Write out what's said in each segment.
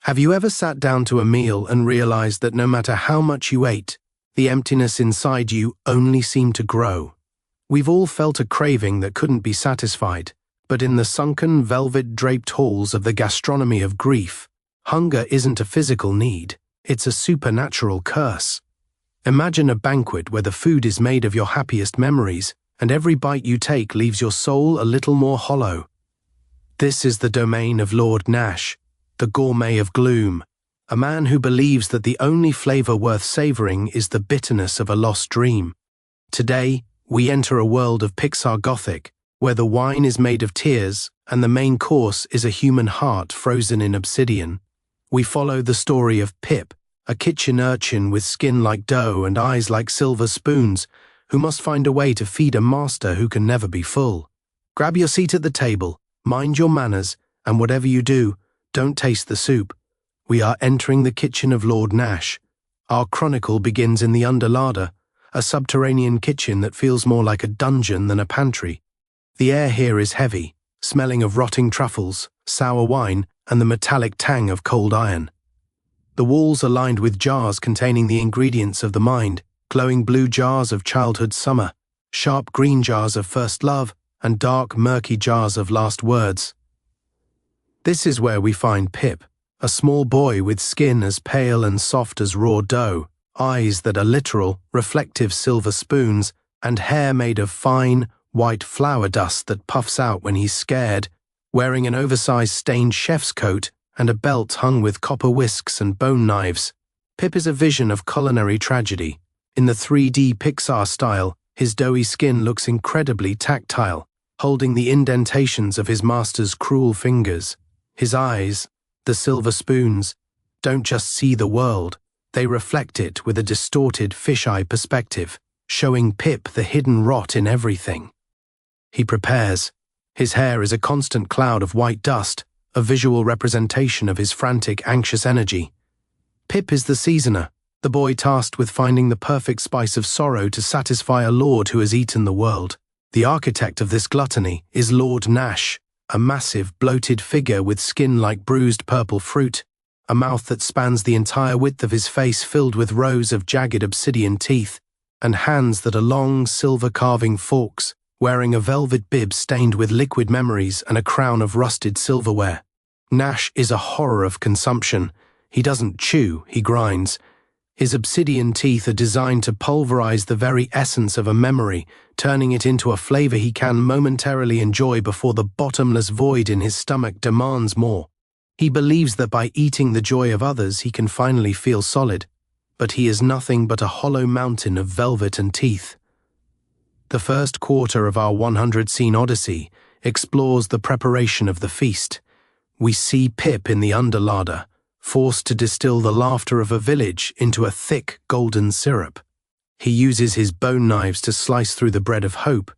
Have you ever sat down to a meal and realized that no matter how much you ate, the emptiness inside you only seemed to grow? We've all felt a craving that couldn't be satisfied, but in the sunken, velvet-draped halls of the gastronomy of grief, hunger isn't a physical need, it's a supernatural curse. Imagine a banquet where the food is made of your happiest memories, and every bite you take leaves your soul a little more hollow. This is the domain of Lord Nash, the gourmet of gloom, a man who believes that the only flavor worth savoring is the bitterness of a lost dream. Today, we enter a world of Pixar Gothic, where the wine is made of tears and the main course is a human heart frozen in obsidian. We follow the story of Pip, a kitchen urchin with skin like dough and eyes like silver spoons, who must find a way to feed a master who can never be full. Grab your seat at the table, mind your manners, and whatever you do, don't taste the soup. We are entering the kitchen of Lord Nash. Our chronicle begins in the underlarder, a subterranean kitchen that feels more like a dungeon than a pantry. The air here is heavy, smelling of rotting truffles, sour wine, and the metallic tang of cold iron. The walls are lined with jars containing the ingredients of the mind, glowing blue jars of childhood summer, sharp green jars of first love, and dark, murky jars of last words. This is where we find Pip, a small boy with skin as pale and soft as raw dough, eyes that are literal, reflective silver spoons, and hair made of fine, white flour dust that puffs out when he's scared, wearing an oversized stained chef's coat and a belt hung with copper whisks and bone knives. Pip is a vision of culinary tragedy. In the 3D Pixar style, his doughy skin looks incredibly tactile, holding the indentations of his master's cruel fingers. His eyes, the silver spoons, don't just see the world, they reflect it with a distorted fisheye perspective, showing Pip the hidden rot in everything. He prepares. His hair is a constant cloud of white dust, a visual representation of his frantic, anxious energy. Pip is the seasoner, the boy tasked with finding the perfect spice of sorrow to satisfy a lord who has eaten the world. The architect of this gluttony is Lord Nash, a massive, bloated figure with skin like bruised purple fruit, a mouth that spans the entire width of his face filled with rows of jagged obsidian teeth, and hands that are long, silver-carving forks, wearing a velvet bib stained with liquid memories and a crown of rusted silverware. Nash is a horror of consumption. He doesn't chew, he grinds. His obsidian teeth are designed to pulverize the very essence of a memory, turning it into a flavor he can momentarily enjoy before the bottomless void in his stomach demands more. He believes that by eating the joy of others he can finally feel solid, but he is nothing but a hollow mountain of velvet and teeth. The first quarter of our 100-scene odyssey explores the preparation of the feast. We see Pip in the underlarder, forced to distill the laughter of a village into a thick, golden syrup. He uses his bone knives to slice through the bread of hope,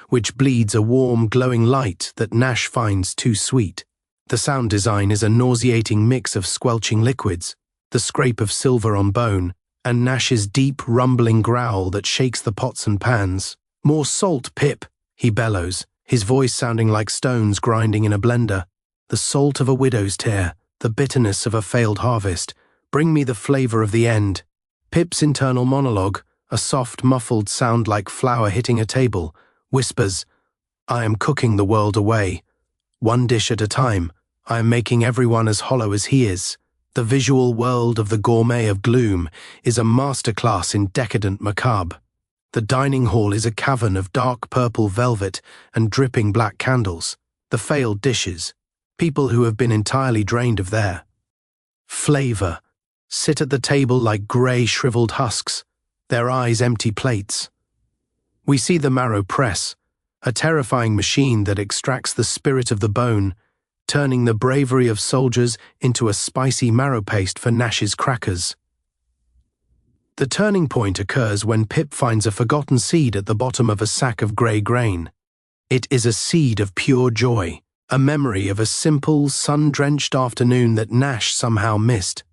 which bleeds a warm, glowing light that Nash finds too sweet. The sound design is a nauseating mix of squelching liquids, the scrape of silver on bone, and Nash's deep, rumbling growl that shakes the pots and pans. "More salt, Pip," he bellows, his voice sounding like stones grinding in a blender. "The salt of a widow's tear, the bitterness of a failed harvest. Bring me the flavor of the end." Pip's internal monologue, a soft, muffled sound like flour hitting a table, whispers, "I am cooking the world away. One dish at a time, I am making everyone as hollow as he is." The visual world of the gourmet of gloom is a masterclass in decadent macabre. The dining hall is a cavern of dark purple velvet and dripping black candles. The failed dishes, people who have been entirely drained of their flavor, sit at the table like grey, shriveled husks, their eyes empty plates. We see the marrow press, a terrifying machine that extracts the spirit of the bone, turning the bravery of soldiers into a spicy marrow paste for Nash's crackers. The turning point occurs when Pip finds a forgotten seed at the bottom of a sack of grey grain. It is a seed of pure joy, a memory of a simple, sun-drenched afternoon that Nash somehow missed.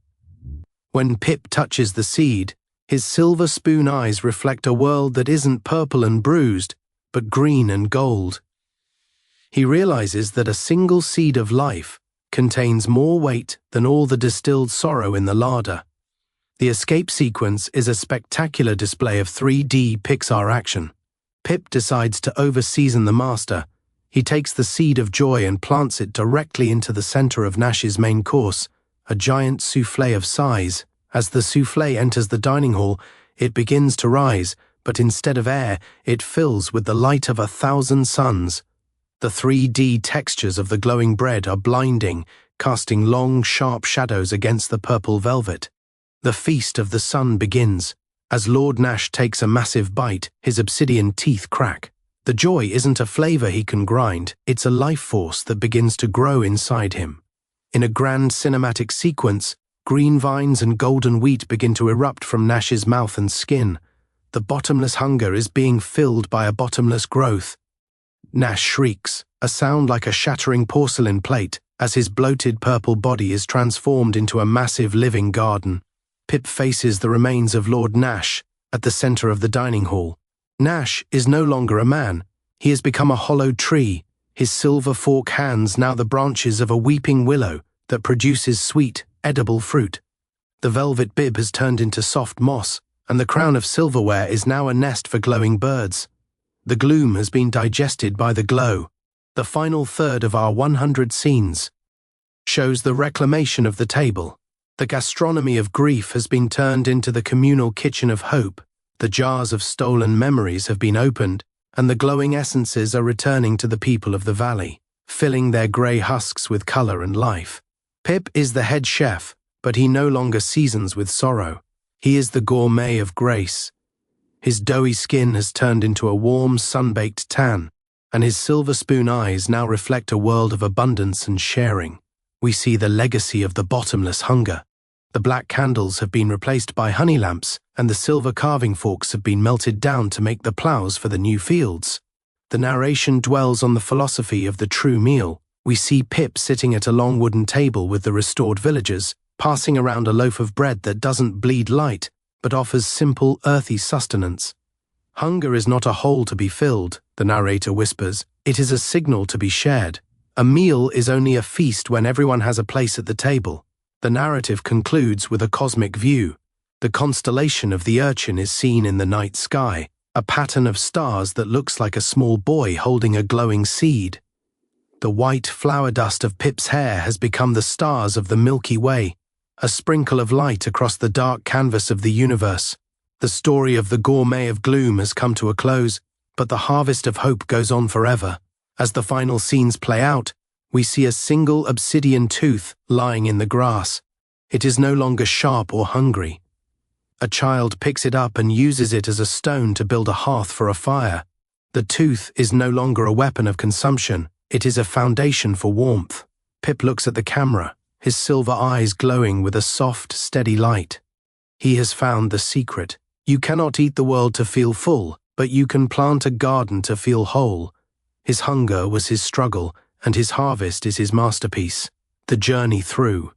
When Pip touches the seed, his silver spoon eyes reflect a world that isn't purple and bruised, but green and gold. He realizes that a single seed of life, contains more weight than all the distilled sorrow in the larder. The escape sequence is a spectacular display of 3D Pixar action. Pip decides to over-season the master. He takes the seed of joy and plants it directly into the center of Nash's main course, a giant soufflé of size. As the soufflé enters the dining hall, it begins to rise, but instead of air, it fills with the light of 1,000 suns. The 3D textures of the glowing bread are blinding, casting long, sharp shadows against the purple velvet. The feast of the sun begins. As Lord Nash takes a massive bite, his obsidian teeth crack. The joy isn't a flavor he can grind, it's a life force that begins to grow inside him. In a grand cinematic sequence, green vines and golden wheat begin to erupt from Nash's mouth and skin. The bottomless hunger is being filled by a bottomless growth. Nash shrieks, a sound like a shattering porcelain plate, as his bloated purple body is transformed into a massive living garden. Pip faces the remains of Lord Nash at the center of the dining hall. Nash is no longer a man. He has become a hollowed tree, his silver fork hands now the branches of a weeping willow that produces sweet, edible fruit. The velvet bib has turned into soft moss, and the crown of silverware is now a nest for glowing birds. The gloom has been digested by the glow. The final third of our 100 scenes shows the reclamation of the table. The gastronomy of grief has been turned into the communal kitchen of hope. The jars of stolen memories have been opened, and the glowing essences are returning to the people of the valley, filling their grey husks with colour and life. Pip is the head chef, but he no longer seasons with sorrow. He is the gourmet of grace. His doughy skin has turned into a warm, sun-baked tan, and his silver spoon eyes now reflect a world of abundance and sharing. We see the legacy of the bottomless hunger. The black candles have been replaced by honey lamps, and the silver carving forks have been melted down to make the ploughs for the new fields. The narration dwells on the philosophy of the true meal. We see Pip sitting at a long wooden table with the restored villagers, passing around a loaf of bread that doesn't bleed light, but offers simple, earthy sustenance. Hunger is not a hole to be filled, the narrator whispers. It is a signal to be shared. A meal is only a feast when everyone has a place at the table. The narrative concludes with a cosmic view. The constellation of the urchin is seen in the night sky, a pattern of stars that looks like a small boy holding a glowing seed. The white flower dust of Pip's hair has become the stars of the Milky Way, a sprinkle of light across the dark canvas of the universe. The story of the Gourmet of Gloom has come to a close, but the harvest of hope goes on forever. As the final scenes play out, we see a single obsidian tooth lying in the grass. It is no longer sharp or hungry. A child picks it up and uses it as a stone to build a hearth for a fire. The tooth is no longer a weapon of consumption. It is a foundation for warmth. Pip looks at the camera, his silver eyes glowing with a soft, steady light. He has found the secret. You cannot eat the world to feel full, but you can plant a garden to feel whole. His hunger was his struggle, and his harvest is his masterpiece, the journey through.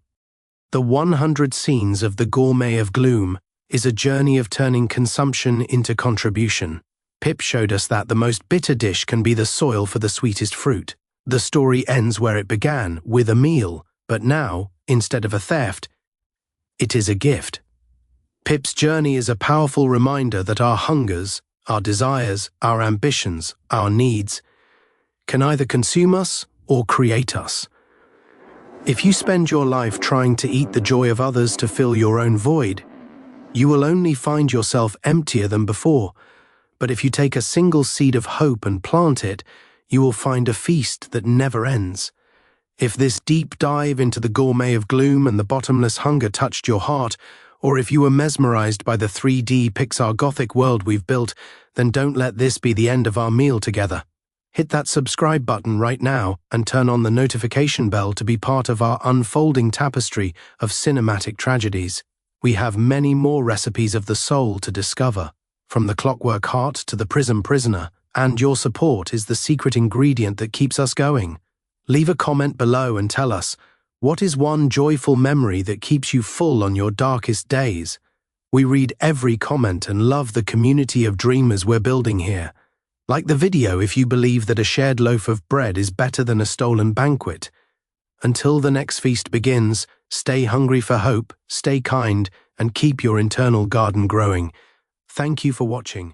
The 100 scenes of the Gourmet of Gloom is a journey of turning consumption into contribution. Pip showed us that the most bitter dish can be the soil for the sweetest fruit. The story ends where it began, with a meal, but now, instead of a theft, it is a gift. Pip's journey is a powerful reminder that our hungers, our desires, our ambitions, our needs, can either consume us or create us. If you spend your life trying to eat the joy of others to fill your own void, you will only find yourself emptier than before. But if you take a single seed of hope and plant it, you will find a feast that never ends. If this deep dive into the Gourmet of Gloom and the bottomless hunger touched your heart, or if you were mesmerized by the 3D Pixar Gothic world we've built, then don't let this be the end of our meal together. Hit that subscribe button right now and turn on the notification bell to be part of our unfolding tapestry of cinematic tragedies. We have many more recipes of the soul to discover, from the clockwork heart to the prism prisoner, and your support is the secret ingredient that keeps us going. Leave a comment below and tell us, what is one joyful memory that keeps you full on your darkest days? We read every comment and love the community of dreamers we're building here. Like the video if you believe that a shared loaf of bread is better than a stolen banquet. Until the next feast begins, stay hungry for hope, stay kind, and keep your internal garden growing. Thank you for watching.